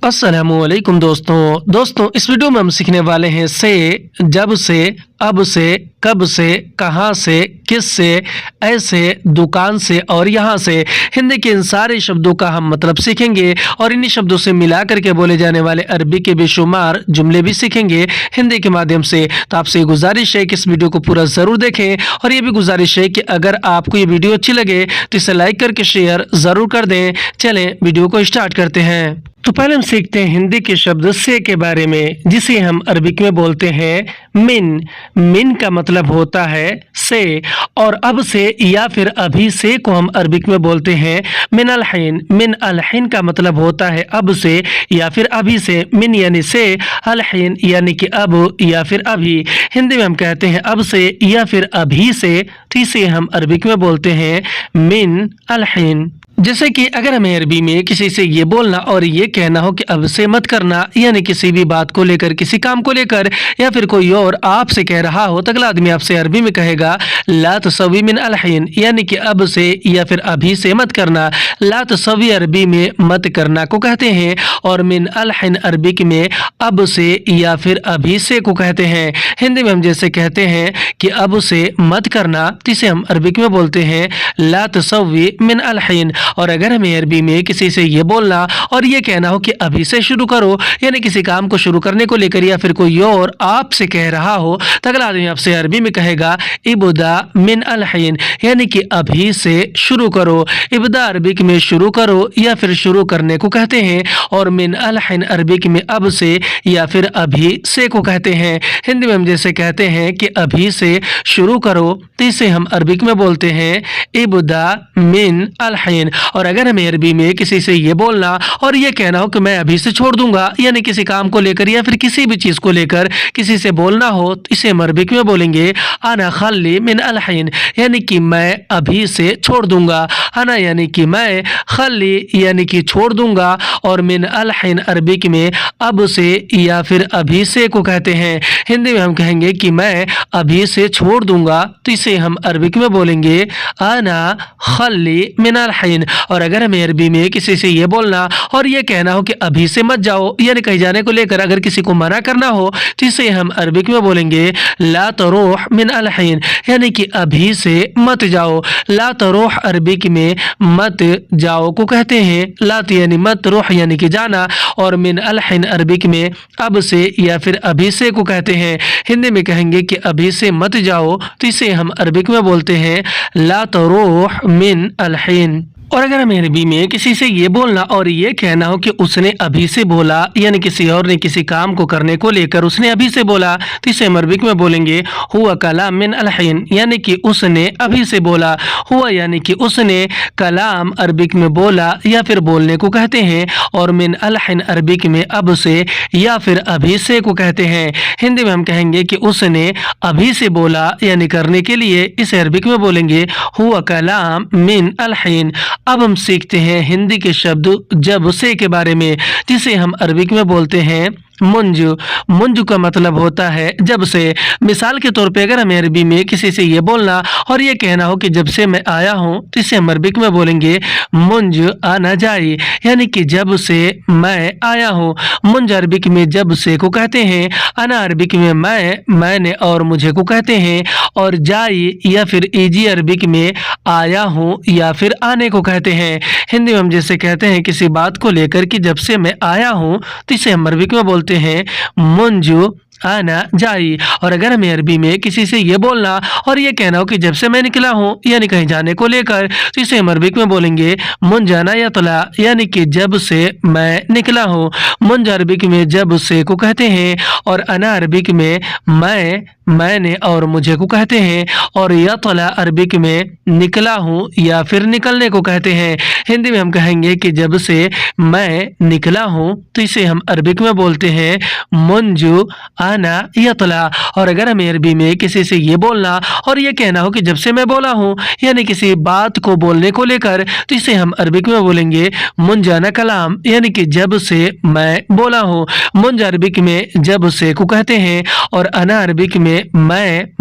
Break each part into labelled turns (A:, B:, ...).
A: अस्सलामुअलैकुम दोस्तों इस वीडियो में हम सीखने वाले हैं से, जब से, अब से, कब से, कहाँ से, किस से, ऐसे, दुकान से और यहाँ से। हिंदी के इन सारे शब्दों का हम मतलब सीखेंगे और इन्हीं शब्दों से मिला करके बोले जाने वाले अरबी के बेशुमार जुमले भी सीखेंगे हिंदी के माध्यम से। तो आपसे गुजारिश है कि इस वीडियो को पूरा ज़रूर देखें और ये भी गुजारिश है कि अगर आपको ये वीडियो अच्छी लगे तो इसे लाइक करके शेयर ज़रूर कर दें। चलें वीडियो को स्टार्ट करते हैं। तो पहले हम सीखते हैं हिंदी के शब्द से के बारे में, जिसे हम अरबिक में बोलते हैं मिन। मिन का मतलब होता है से, और अब से या फिर अभी से को हम अरबिक में बोलते हैं मिन अल हिन। मिन अल हिन का मतलब होता है अब से या फिर अभी से। मिन यानी से, अल हिन यानी कि अब या फिर अभी। हिंदी में हम कहते हैं अब से या फिर अभी से, तो इसे हम अरबिक में बोलते हैं मिन अल हिन। जैसे कि अगर हमें अरबी में किसी से ये बोलना और ये कहना हो कि अब से मत करना, यानी किसी भी बात को लेकर, किसी काम को लेकर, या फिर कोई और आपसे कह रहा हो तो अगला आदमी आपसे अरबी में कहेगा ला तसवी मिन अल हिन, यानी कि अब से या फिर अभी से मत करना। ला तसवी अरबी में मत करना को कहते हैं और मिन अल हिन अरबिक में अब से या फिर अभी से को कहते हैं। हिंदी में हम जैसे कहते हैं कि अब से मत करना, जिसे हम अरबिक में बोलते हैं ला तसवी मिन अल हिन। और अगर हमें अरबी में किसी से ये बोलना और ये कहना हो कि अभी से शुरू करो, यानी किसी काम को शुरू करने को लेकर, या फिर कोई और आपसे कह रहा हो तो अगला आदमी आपसे अरबी में कहेगा इब्दा मिन अल हिन, यानी कि अभी से शुरू करो। इब्दा अरबिक में शुरू करो या फिर शुरू करने को कहते हैं और मिन अल हिन अरबिक में अब से या फिर अभी से को कहते हैं। हिंदी में हम जैसे कहते हैं कि अभी से शुरू करो, तो इसे हम अरबिक में बोलते हैं इब्दा मिन अल हिन। और अगर हमें अरबी में किसी से ये बोलना और ये कहना हो कि मैं अभी से छोड़ दूंगा, यानी किसी काम को लेकर या फिर किसी भी चीज़ को लेकर किसी से बोलना हो, तो इसे हम अरबिक में बोलेंगे आना खल्ली मिन अल हिन, यानी कि मैं अभी से छोड़ दूंगा। आना यानी कि मैं, खल्ली यानी कि छोड़ दूंगा, और मिन अल हिन अरबिक में अब से या फिर अभी से को कहते हैं। हिंदी में हम कहेंगे कि मैं अभी से छोड़ दूंगा, तो इसे हम अरबिक में बोलेंगे आना खल्ली मिन अल हिन। और अगर हमें अरबी में किसी से ये बोलना और ये कहना हो कि अभी से मत जाओ, यानी कहीं जाने को लेकर अगर किसी को मना करना हो, तो इसे हम अरबिक में बोलेंगे ला तरूह मिन अल हिन, यानी कि अभी से मत जाओ। ला तरूह अरबिक में मत जाओ को कहते हैं। लात यानी मत, रूह यानी कि जाना, और मिन अल हिन अरबिक में अब से या फिर अभी से को कहते हैं। हिंदी में कहेंगे कि अभी से मत जाओ, तो इसे हम अरबिक में बोलते हैं ला तरूह मिन अल हिन। और अगर हमें अरबी में किसी से ये बोलना और ये कहना हो कि उसने अभी से बोला, यानी किसी और ने किसी काम को करने को लेकर उसने अभी से बोला, तो इसे हम अरबिक में बोलेंगे हुआ कलाम मिन अल हिन, यानी कि उसने अभी से बोला। हुआ यानी कि उसने, कलाम अरबिक में बोला या फिर बोलने को कहते हैं, और मिन अल हिन अरबिक में अब से या फिर अभी से को कहते हैं। हिंदी में हम कहेंगे कि उसने अभी से बोला, यानी करने के लिए, इसे अरबिक में बोलेंगे हुआ कलाम मिन अल हिन। अब हम सीखते हैं हिंदी के शब्द जब से के बारे में, जिसे हम अरबिक में बोलते हैं मुंजु। मुंजु का मतलब होता है जब से। मिसाल के तौर पे अगर हमें अरबी में किसी से ये बोलना और ये कहना हो कि जब से मैं आया हूँ, तो इसे हम अरबिक में बोलेंगे मुंज आना जाई, यानी कि जब से मैं आया हूँ। मुंज अरबिक में जब से को कहते हैं। अना अरबिक में मैं, मैंने और मुझे को कहते हैं, और जाई या फिर ईजी अरबिक में आया हूँ या फिर आने को कहते हैं। हिंदी में हम जैसे कहते हैं किसी बात को लेकर कि जब से मैं आया हूँ, तो इसे हम अरबिक में बोलते हैं मुंजु आना जाई। और अगर हमें अरबी में किसी से ये बोलना और ये कहना हो कि जब से मैं निकला हूँ, यानी कहीं जाने को लेकर, तो इसे हम अरबिक में बोलेंगे मुंजाना या तला, यानी कि जब से मैं निकला हूँ। मुंज अरबिक में जब से को कहते हैं, और अना अरबिक में मैं, मैंने और मुझे को कहते हैं, और या तला अरबिक में निकला हूँ या फिर निकलने को कहते हैं। हिंदी में हम कहेंगे कि जब से मैं निकला हूँ, तो इसे हम अरबिक में बोलते हैं मुंजु आना यतला। और अगर हमें अरबी में किसी से ये बोलना और ये कहना हो कि जब से मैं बोला हूँ, यानी किसी बात को बोलने को लेकर, तो इसे हम अरबिक में बोलेंगे मुंज आना कलाम, यानी कि जब से मैं बोला हूँ। मुंज अरबिक में जब से को कहते हैं, और अना अरबिक में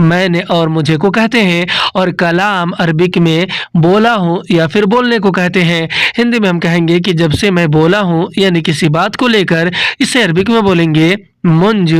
A: मैंने और मुझे को कहते हैं, और कलाम अरबिक में बोला हूँ या फिर बोलने को कहते हैं। हिंदी में हम कहेंगे कि जब से मैं बोला हूँ, यानी किसी बात को लेकर, इसे अरबिक में बोलेंगे मुंज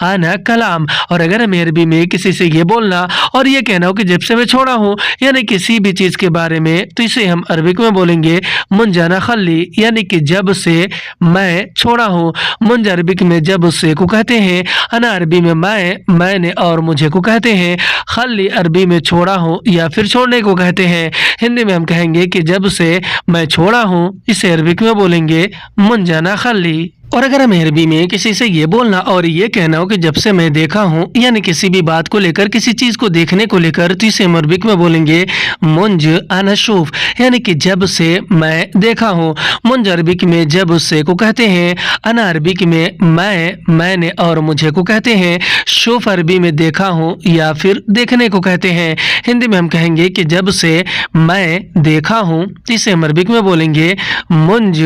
A: आना कलाम। और अगर हमें अरबी में किसी से ये बोलना और ये कहना हो कि जब से मैं छोड़ा हूँ, यानी किसी भी चीज़ के बारे में, तो इसे हम अरबिक में बोलेंगे मुंज आना खल्ली, यानी कि जब से मैं छोड़ा हूँ। मुंज अरबिक में जब से को कहते हैं, अना अरबी में मैंने और मुझे को कहते हैं, खल्ली अरबी में छोड़ा हूँ या फिर छोड़ने को कहते हैं। हिंदी में हम कहेंगे कि जब से मैं छोड़ा हूँ, इसे अरबिक में बोलेंगे मुंज आना खल्ली। और अगर हमें अरबी में किसी से ये बोलना और ये कहना हो कि जब से मैं देखा हूँ, यानी किसी भी बात को लेकर, किसी चीज़ को देखने को लेकर, तो इसे हम अरबिक में बोलेंगे मुंज आना शूफ, यानी कि जब से मैं देखा हूँ। मुंज अरबिक में जब से को कहते हैं, अना अरबिक में मैंने और मुझे को कहते हैं, शूफ अरबी में देखा हूँ या फिर देखने को कहते हैं। हिंदी में हम कहेंगे कि जब से मैं देखा हूँ, तो इसे हम अरबिक में बोलेंगे मुंज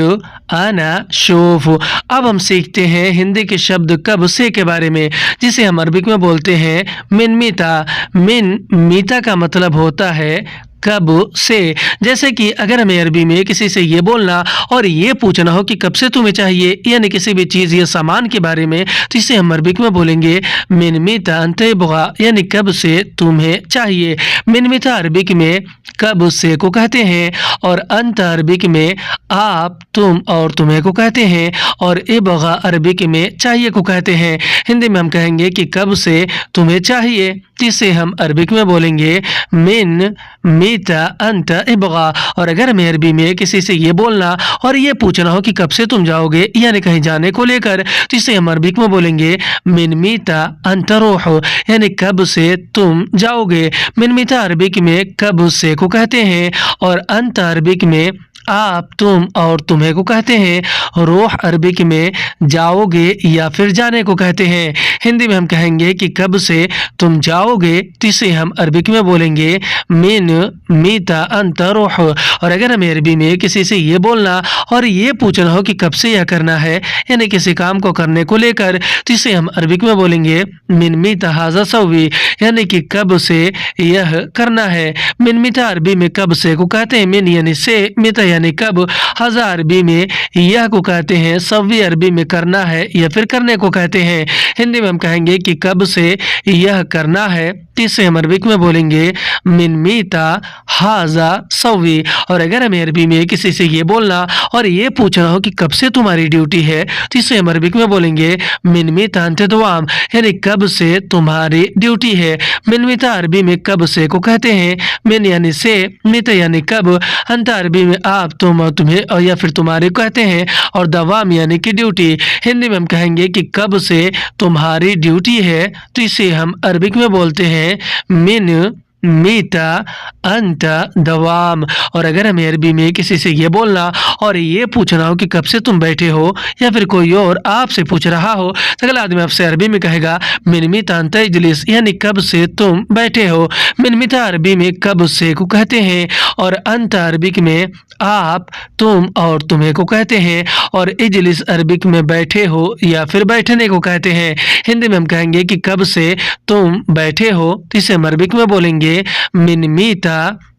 A: आना शूफ। अब हम सीखते हैं हिंदी के शब्द कब से के बारे में, जिसे हम अरबिक में बोलते हैं मिन मीता। मिन मीता का मतलब होता है कब से। जैसे कि अगर हमें अरबी में किसी से ये बोलना और ये पूछना हो कि कब से तुम्हें चाहिए, यानी किसी भी चीज़ या सामान के बारे में, तो इसे हम अरबिक में बोलेंगे मिन मीता अंतबगा, यानी कब से तुम्हें चाहिए। मिन मीता अरबिक में कब से को कहते हैं, और अंत अरबिक में आप तुम और तुम्हें को कहते हैं, और इबगा अरबिक में चाहिए को कहते हैं। हिंदी में हम कहेंगे कि कब से तुम्हें चाहिए, इसे हम अरबिक में बोलेंगे मिन मीता अंत इबगा। और अगर हमें अरबी में किसी से ये बोलना और ये पूछना हो कि कब से तुम जाओगे, यानी कहीं जाने को लेकर, तो इसे हम अरबिक में बोलेंगे मिन मीता अंत रूह, यानी कब से तुम जाओगे। मिन मीता अरबिक में कब से को कहते हैं, और अंत अरबिक में आप तुम और तुम्हें को कहते हैं। रूह अरबिक में जाओगे या फिर जाने को कहते हैं। हिंदी में हम कहेंगे कि कब से तुम जाओगे, तो इसे हम अरबिक में बोलेंगे मिन मीता अंत रूह। और अगर हमें अरबी में किसी से ये बोलना और ये पूछना हो कि कब से यह करना है, यानी किसी काम को करने को लेकर, तो इसे हम अरबिक में बोलेंगे मिन मीता हाजा सवी, यानी कि कब से यह करना है। मिन मीता अरबी में कब से को कहते हैं मिन यानी से, मीता यानी कब, हज़ा अरबी में यह को कहते हैं, सवी अरबी में करना है या फिर करने को कहते हैं। हिंदी में हम कहेंगे कि कब से यह करना है, इसे हम अरबिक में बोलेंगे मिन मीता हाजा सवी। और अगर हमें अरबी में किसी से ये बोलना और ये पूछना हो कि कब से तुम्हारी ड्यूटी है, तो इसे हम अरबिक में बोलेंगे मिन मीता अंत दुआम, यानी कब से तुम्हारी ड्यूटी है। मिन मीता अरबी में कब से को कहते हैं, मिन यानी से, मीता यानी कब, अंत अरबी में आप तुम और तुम्हें और या फिर तुम्हारे कहते हैं, और दवाम यानी कि ड्यूटी। हिंदी में हम कहेंगे कि कब से तुम्हारी ड्यूटी है, तो इसे हम अरबिक में बोलते हैं मिन मीता अंत दवाम। और अगर हमें अरबी में किसी से ये बोलना और ये पूछना हो कि कब से तुम बैठे हो, या फिर कोई और आपसे पूछ रहा हो, तो अगला आदमी आपसे अरबी में कहेगा मिन मीता अंत इजलिस, यानी कब से तुम बैठे हो। मिन मीता अरबी में कब से को कहते हैं, और अंत अरबिक में आप तुम और तुम्हें को कहते हैं, और इजलिस अरबिक में बैठे हो या फिर बैठने को कहते हैं। हिंदी में हम कहेंगे कि कब से तुम बैठे हो, तो इसे हम अरबिक में बोलेंगे मिन मीता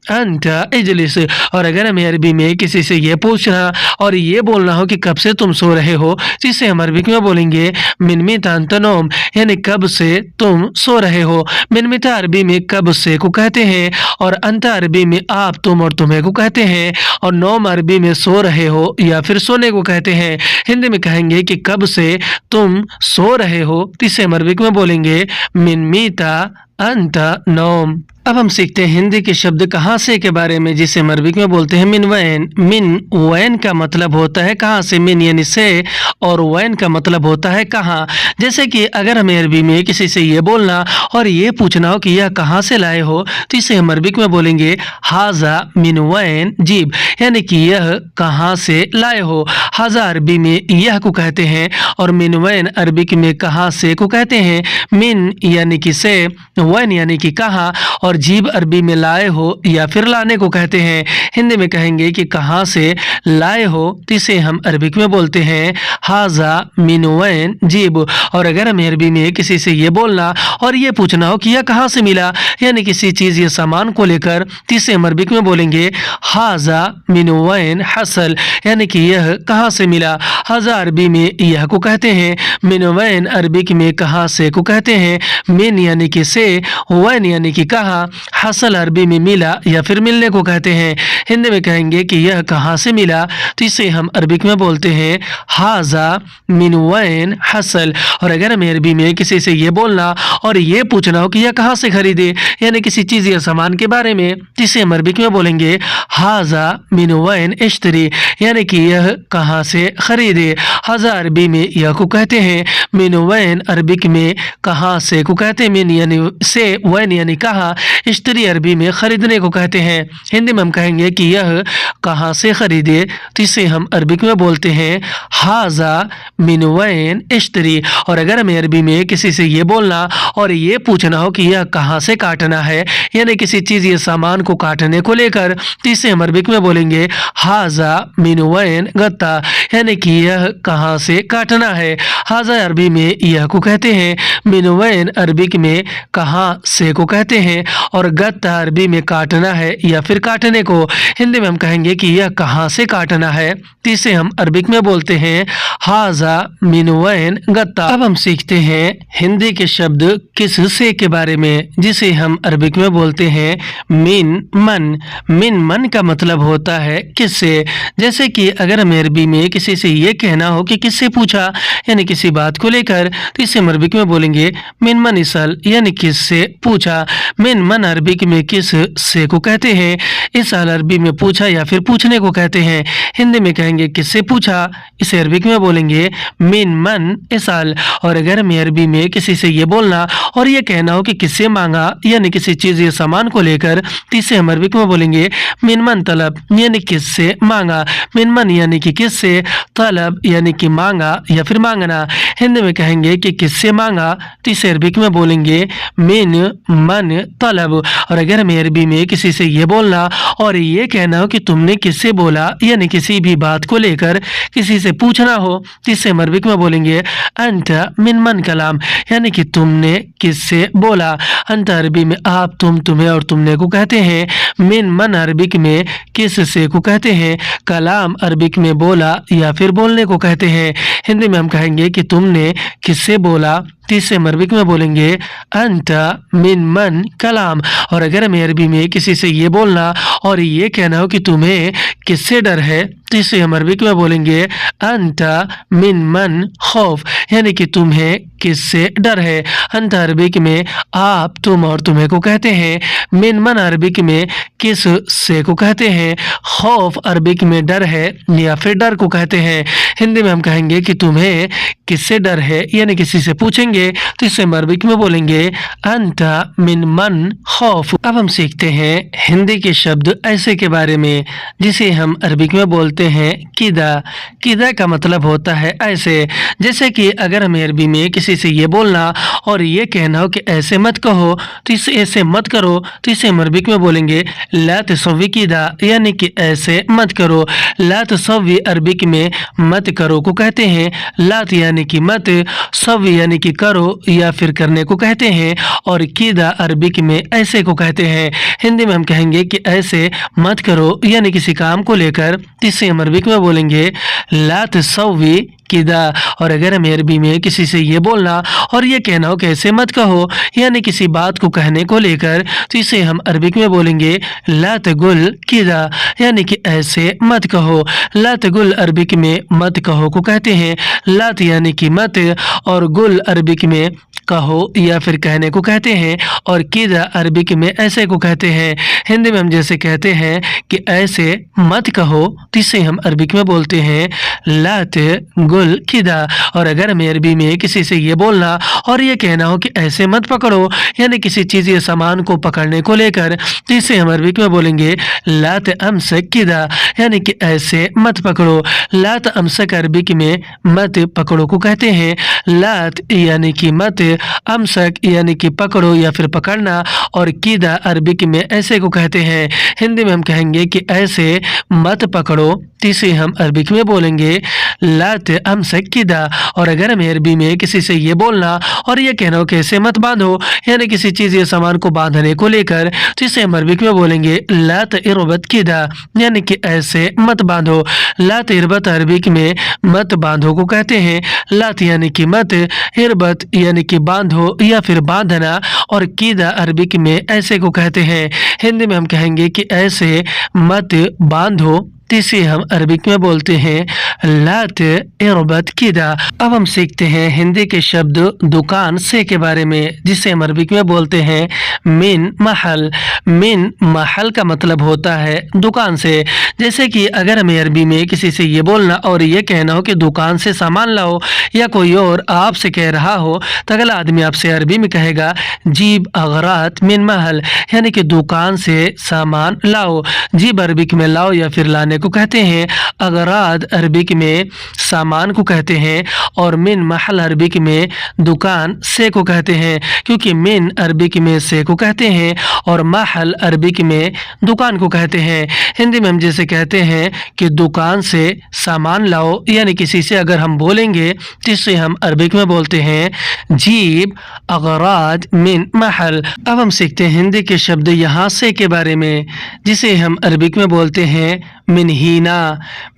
A: अंत इजलिस। और अगर हमें अरबी में किसी से ये पूछना और ये बोलना हो कि कब से तुम सो रहे हो, तो इसे हम अरबिक में बोलेंगे मिन मीता अंत नौम, यानी कब से तुम सो रहे हो। मिन मीता अरबी में कब से को कहते हैं, और अंत अरबी में आप तुम और तुम्हें को कहते हैं, और नौम अरबी में सो रहे हो या फिर सोने को कहते हैं। हिंदी में कहेंगे कि कब से तुम सो रहे हो, तो इसे हम अरबिक में बोलेंगे मिन मीता अंता नौम। अब हम सीखते हैं हिंदी के शब्द कहाँ से के बारे में, जिसे हम अरबिक में बोलते हैं मिन वैन। मिन वैन का मतलब होता है कहाँ से, मिन यानी से, और वैन का मतलब होता है कहाँ। जैसे कि अगर हमें अरबी में किसी से ये बोलना और ये पूछना हो कि यह कहाँ से लाए हो, तो इसे हम अरबिक में बोलेंगे हाजा मिन वैन जीब, यानी कि यह कहाँ से लाए हो। हाजा अरबी में यह को कहते हैं और मिन वैन अरबिक में कहाँ से को कहते हैं। मिन यानी कि से, वैन यानी कि कहाँ, और जीब अरबी में लाए हो या फिर लाने को कहते हैं। हिंदी में कहेंगे कि कहाँ से लाए हो, तो इसे हम अरबिक में बोलते हैं हाजा मिन वैन जीब। और अगर हमें अरबी में किसी से ये बोलना और ये पूछना हो कि यह कहाँ से मिला, यानी किसी चीज़ या सामान को लेकर, तो इसे हम अरबिक में बोलेंगे हाजा मिन वैन हसल, यानी कि यह कहाँ से मिला। हाजा अरबी में यह को कहते हैं, मिन वैन अरबिक में कहाँ से को कहते हैं। मिन यानी कि से, वैन यानी कि कहाँ, हसल अरबी में मिला या फिर मिलने को कहते हैं। हिंदी में कहेंगे कि यह कहाँ से मिला, तो इसे हम अरबिक में बोलते हैं हाजा मिन वैन हसल। और अगर हमें अरबी में किसी से ये बोलना और ये पूछना हो कि यह कहाँ से खरीदे, यानी किसी चीज़ या सामान के बारे में, तो इसे हम अरबिक में बोलेंगे हाजा मिन वैन इश्तरी, यानी कि यह कहाँ से खरीदे। हाजा अरबी में यह को कहते हैं, मिन वैन अरबिक में कहाँ से को कहते हैं। मिन यानी से, वैन यानी कहाँ, इश्तरी अरबी में खरीदने को कहते हैं। हिंदी में हम कहेंगे कि यह कहाँ से खरीदे, तो इसे हम अरबिक में बोलते हैं हाजा मिन वैन इश्तरी। और अगर हमें अरबी में किसी से ये बोलना और ये पूछना हो कि यह कहाँ से काटना है, यानी किसी चीज़ या सामान को काटने को लेकर, तो इसे हम अरबिक में बोलेंगे हाजा मिन वैन गत्ता, यानी कि यह कहाँ से काटना है। हाजा अरबी में यह को कहते हैं, मिन वैन अरबिक में कहाँ से को कहते हैं, और गत्ता अरबी में काटना है या फिर काटने को। हिंदी में हम कहेंगे कि यह कहाँ से काटना है, तो इसे हम अरबिक में बोलते हैं हाजा मिन वैन गत्ता। अब हम सीखते हैं हिंदी के शब्द किस से के बारे में, जिसे हम अरबिक में बोलते हैं मिन मन। मिन मन का मतलब होता है किससे। जैसे कि अगर हमें अरबी में किसी से ये कहना हो कि किससे पूछा, यानी किसी बात को लेकर, तो इसे हम अरबिक में बोलेंगे मिन मन इसल, यानी किससे पूछा। मिन मन अरबिक में किस से को कहते हैं। इसल अरबी में पूछा या फिर पूछने को कहते हैं। हिंदी में कहेंगे किससे पूछा, इसे अरबिक में बोलेंगे मिन मन इसल। और अगर हमें अरबी में किसी से ये बोलना और ये कहना हो कि किससे मांगा, यानी किसी चीज़ या सामान को लेकर, तो इसे हम अरबिक में बोलेंगे मिन मन तलब, यानी किससे मांगा। मिन मन यानी कि किससे, तलब यानी कि मांगा या फिर मांगना। हिंदी में कहेंगे कि किससे मांगा, तो इसे अरबिक में बोलेंगे मिन मन तलब। और अगर हमें अरबी में किसी से ये बोलना और ये कहना हो कि तुमने किससे बोला, यानी किसी भी बात को लेकर किसी से पूछना हो, तो इसे हम अरबिक में बोलेंगे अंता मिन मन कलाम, यानी कि तुमने किससे बोला। अंता अरबी में आप, तुम, तुम्हें और तुमने को कहते हैं। मिन मन अरबिक में किस से को कहते हैं। कलाम अरबिक में बोला या फिर बोलने को कहते हैं। हिंदी में हम कहेंगे कि तुमने किससे बोला, तीसरे अरबिक में बोलेंगे अंता मिन मन कलाम। और अगर हमें अरबी में किसी से ये बोलना और ये कहना हो कि तुम्हें किससे डर है, तो इसे हम अरबिक में बोलेंगे अंता मिन मन खौफ, यानी कि तुम्हें किससे डर है। अंता अरबिक में आप, तुम और तुम्हें को कहते हैं। मिन मन अरबिक में किस से को कहते हैं। खौफ अरबिक में डर है या फिर डर को कहते हैं। हिंदी में हम कहेंगे कि तुम्हें किससे डर है, यानी किसी से पूछेंगे, तो इसे हम अरबिक में बोलेंगे अंता मिन मन खौफ। अब हम सीखते हैं हिंदी के शब्द ऐसे के बारे में, जिसे हम अरबिक में बोलते हैं किदा। किदा का मतलब होता है ऐसे। जैसे कि अगर हमें अरबी में किसी से ये बोलना और ये कहना हो कि ऐसे मत कहो, तो इसे ऐसे मत करो, तो इसे हम अरबिक में बोलेंगे ला तसव्वी किदा, यानी कि ऐसे मत करो। ला तसव्वी अरबिक में मत करो को कहते हैं। लात यानी कि मत, सव्वी यानी कि करो या फिर करने को कहते हैं, और किदा अरबिक में ऐसे को कहते हैं। हिंदी में हम कहेंगे कि ऐसे मत करो, यानी किसी काम को लेकर, इसे हम अरबिक में बोलेंगे ला तसव्वी किदा। और अगर हमें अरबी में किसी से ये बोलना और ये कहना हो कि ऐसे मत कहो, यानी किसी बात को कहने को लेकर, तो इसे हम अरबिक में बोलेंगे ला तकुल किदा, यानी कि ऐसे मत कहो। ला तकुल अरबिक में मत कहो को कहते हैं। लात यानी कि मत, और गुल अरबिक में कहो या फिर कहने को कहते हैं, और किदा अरबिक में ऐसे को कहते हैं। हिंदी में हम जैसे कहते हैं कि ऐसे मत कहो, तो इसे हम अरबिक में बोलते हैं लात गुल किदा। और अगर हमें अरबी में किसी से ये बोलना और ये कहना हो कि ऐसे मत पकड़ो, यानी किसी चीज़ या सामान को पकड़ने को लेकर, तो इसे हम अरबिक में बोलेंगे लात अमसक किदा, यानी कि ऐसे मत पकड़ो। लात अमसक अरबिक में मत पकड़ो को कहते हैं। लात यानी कि मत, अमसक यानी कि पकड़ो या फिर पकड़ना, और किदा अरबिक में ऐसे को कहते हैं। हिंदी में हम कहेंगे कि ऐसे मत पकड़ो, तो इसे हम अरबिक में बोलेंगे लात अमसक किदा। और अगर हमें अरबी में किसी से ये बोलना और ये कहना हो कि ऐसे मत बांधो, यानी किसी चीज़ या सामान को बांधने को लेकर, तो इसे हम अरबिक में बोलेंगे लात इरबत किदा, यानी कि ऐसे मत बांधो। लात इरबत अरबिक में मत बांधो को कहते हैं। लात यानी कि मत, इरबत यानी कि बांधो या फिर बांधना, और कीदा अरबिक में ऐसे को कहते हैं। हिंदी में हम कहेंगे कि ऐसे मत बांधो, इसे हम अरबिक में बोलते हैं लात इरबत किदा। अब हम सीखते हैं हिंदी के शब्द दुकान से के बारे में, जिसे हम अरबिक में बोलते हैं मिन महल। मिन महल का मतलब होता है दुकान से। जैसे कि अगर हमें अरबी में किसी से ये बोलना और ये कहना हो कि दुकान से सामान लाओ, या कोई और आपसे कह रहा हो, तो अगला आदमी आपसे अरबी में कहेगा जीब अगरात मिन महल, यानी कि दुकान से सामान लाओ। जीब अरबिक में लाओ या फिर लाने को कहते हैं। अगराद अरबिक में सामान को कहते हैं, और मिन महल अरबिक में दुकान से को कहते हैं, क्योंकि मिन अरबिक में से को कहते हैं और महल अरबिक में दुकान को कहते हैं। हिंदी में हम जैसे कहते हैं कि दुकान से सामान लाओ, यानी किसी से अगर हम बोलेंगे तो इसे हम अरबिक में बोलते हैं जीब अगराद मिन महल। अब हम सीखते हैं हिंदी के शब्द यहाँ से के बारे में, जिसे हम अरबिक में बोलते हैं मिनहीना।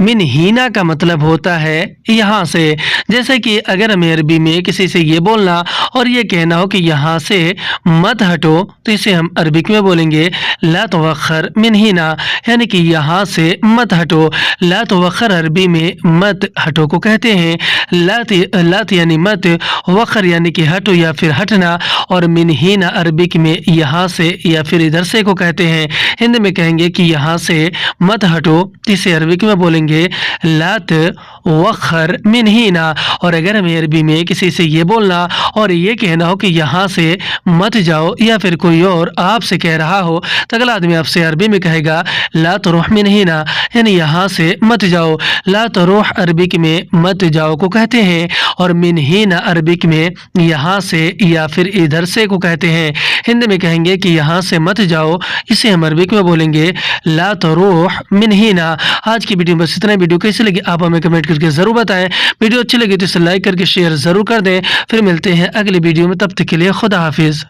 A: मिनहीना का मतलब होता है यहाँ से। जैसे कि अगर हमें अरबी में किसी से ये बोलना और ये कहना हो कि यहाँ से मत हटो, तो इसे हम अरबिक में बोलेंगे ला तवख्खर मिनहीना, यानी कि यहाँ से मत हटो। ला तवख्खर अरबी में मत हटो को कहते हैं। लात यानी मत, वख्खर यानी कि हटो या फिर हटना, और मिनहीना अरबिक में यहाँ से या फिर इधर से को कहते हैं। हिंदी में कहेंगे कि यहाँ से मत हटो, इसे अरबिक में बोलेंगे लात वख्खर मिनहीना। और अगर हमें अरबी में किसी से ये बोलना और ये कहना हो कि यहाँ से मत जाओ, या फिर कोई और आपसे कह रहा हो, तो अगला आदमी आपसे अरबी में कहेगा ला तरुह मिनहीना, यानी यहाँ से मत जाओ। ला तरुह अरबिक में मत जाओ को कहते हैं, और मिनहीना अरबिक में यहाँ से या फिर इधर से को कहते हैं। हिंदी में कहेंगे कि यहाँ से मत जाओ, इसे हम अरबिक में बोलेंगे ला तरुह मिनहीना। आज की वीडियो में बस इतना। वीडियो कैसी लगी आप हमें कमेंट करके जरूर बताएं। वीडियो अच्छी लगी तो इसे लाइक करके शेयर जरूर कर दें। फिर मिलते हैं अगली वीडियो में, तब तक के लिए खुदा हाफिज।